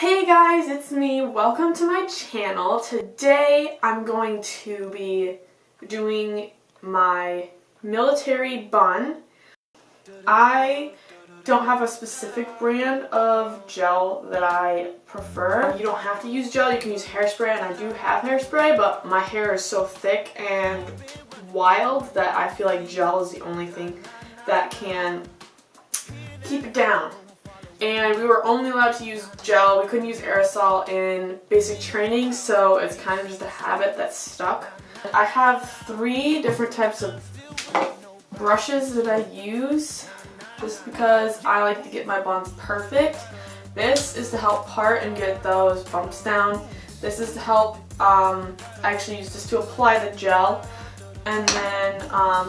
Hey guys, it's me. Welcome to my channel. Today I'm going to be doing my military bun. I don't have a specific brand of gel that I prefer. You don't have to use gel, you can use hairspray, and I do have hairspray, but my hair is so thick and wild that I feel like gel is the only thing that can keep it down. And we were only allowed to use gel. We couldn't use aerosol in basic training, so it's kind of just a habit that's stuck. I have 3 different types of brushes that I use just because I like to get my buns perfect. This is to help part and get those bumps down. This is to help, I actually use this to apply the gel. And then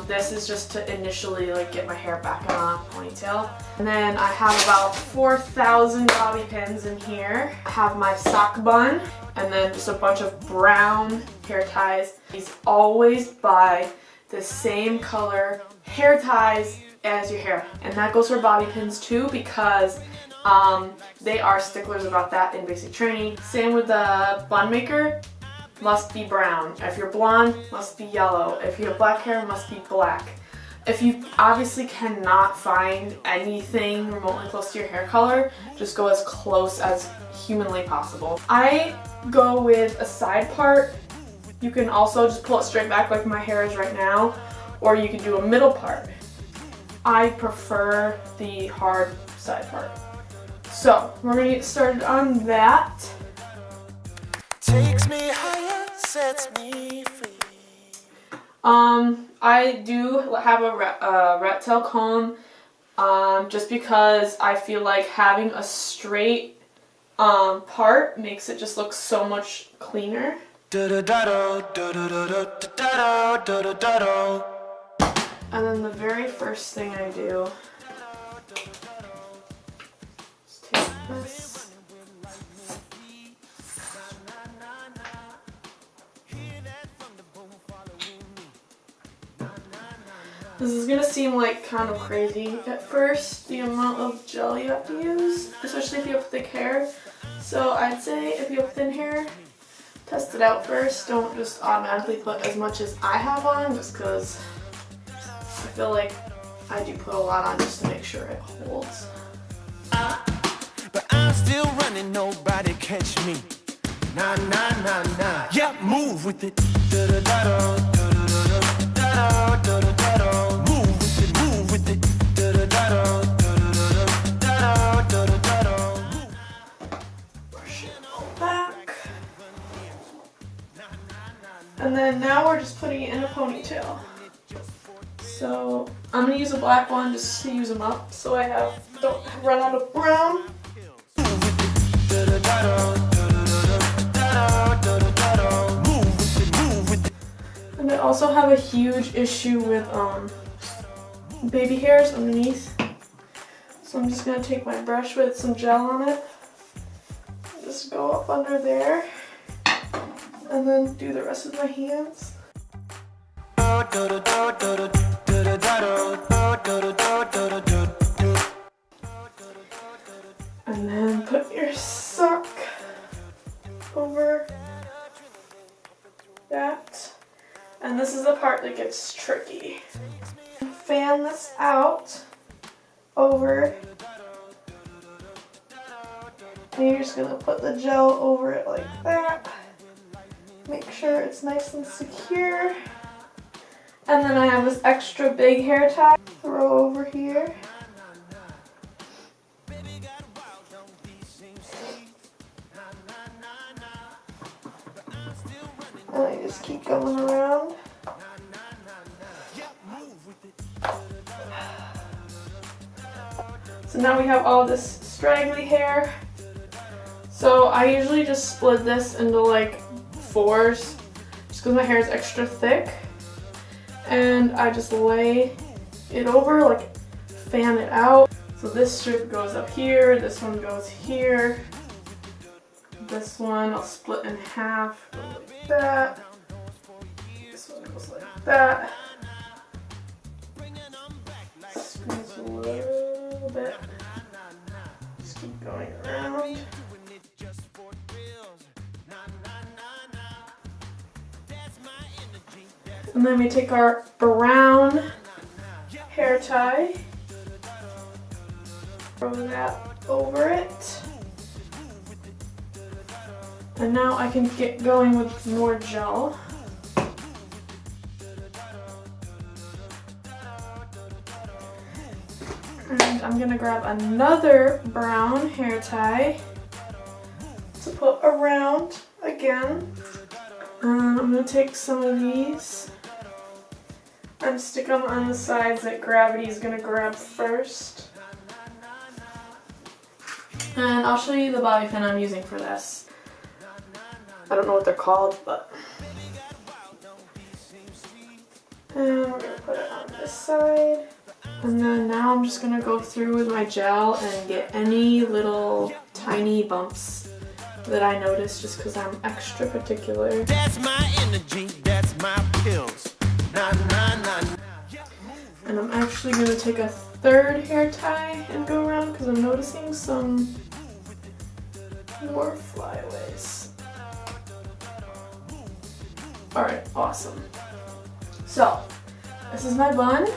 this is just to initially get my hair back in a ponytail. And then I have about 4,000 bobby pins in here. I have my sock bun, and then just a bunch of brown hair ties. Please always buy the same color hair ties as your hair. And that goes for bobby pins too, because they are sticklers about that in basic training. Same with the bun maker. Must be brown. If you're blonde, must be yellow. If you have black hair, must be black. If you obviously cannot find anything remotely close to your hair color, just go as close as humanly possible. I go with a side part. You can also just pull it straight back like my hair is right now, or you can do a middle part. I prefer the hard side part. So we're gonna get started on that. Takes me higher, sets me free. I do have a rat tail comb, just because I feel like having a straight part makes it just look so much cleaner. And then the very first thing I do is take this. This is gonna seem like kind of crazy at first, the amount of gel you have to use, especially if you have thick hair. So I'd say if you have thin hair, test it out first. Don't just automatically put as much as I have on, just because I feel like I do put a lot on just to make sure it holds. But I'm still running, nobody catch me. Nah, nah, nah, nah. Yeah, move with it. Brush it all back. And then now we're just putting it in a ponytail. So I'm gonna use a black one just to use them up, so I don't run out of brown. And I also have a huge issue with baby hairs underneath. So I'm just gonna take my brush with some gel on it, just go up under there, and then do the rest of my hands. And then put your sock over that. And this is the part that gets tricky. Fan this out over, and you're just gonna put the gel over it like that. Make sure it's nice and secure. And then I have this extra big hair tie, throw over here. And I just keep going around. So now we have all this straggly hair. So I usually just split this into like 4s, just because my hair is extra thick. And I just lay it over, like fan it out. So this strip goes up here, this one goes here. This one I'll split in half, go like that. This one goes like that. Squeeze a little bit. Just keep going around. And then we take our brown hair tie, throw that over it. And now I can get going with more gel. And I'm gonna grab another brown hair tie to put around again. I'm gonna take some of these and stick them on the sides that gravity is gonna grab first. And I'll show you the bobby pin I'm using for this. I don't know what they're called, but. And we're gonna put it on this side. And then now I'm just gonna go through with my gel and get any little tiny bumps that I notice, just because I'm extra particular. That's my energy, that's my pills. Nah, nah, nah. And I'm actually gonna take a third hair tie and go around because I'm noticing some more flyaways. Alright, awesome. So, this is my bun.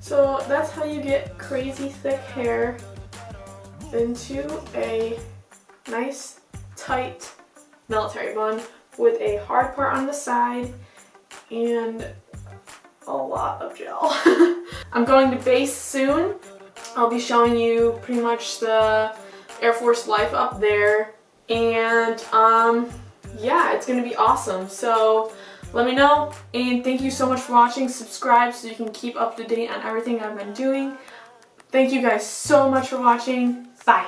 So that's how you get crazy thick hair into a nice tight military bun with a hard part on the side and a lot of gel. I'm going to base soon. I'll be showing you pretty much the Air Force life up there, and yeah, it's gonna be awesome. So let me know, and thank you so much for watching. Subscribe so you can keep up to date on everything I've been doing. Thank you guys so much for watching. Bye.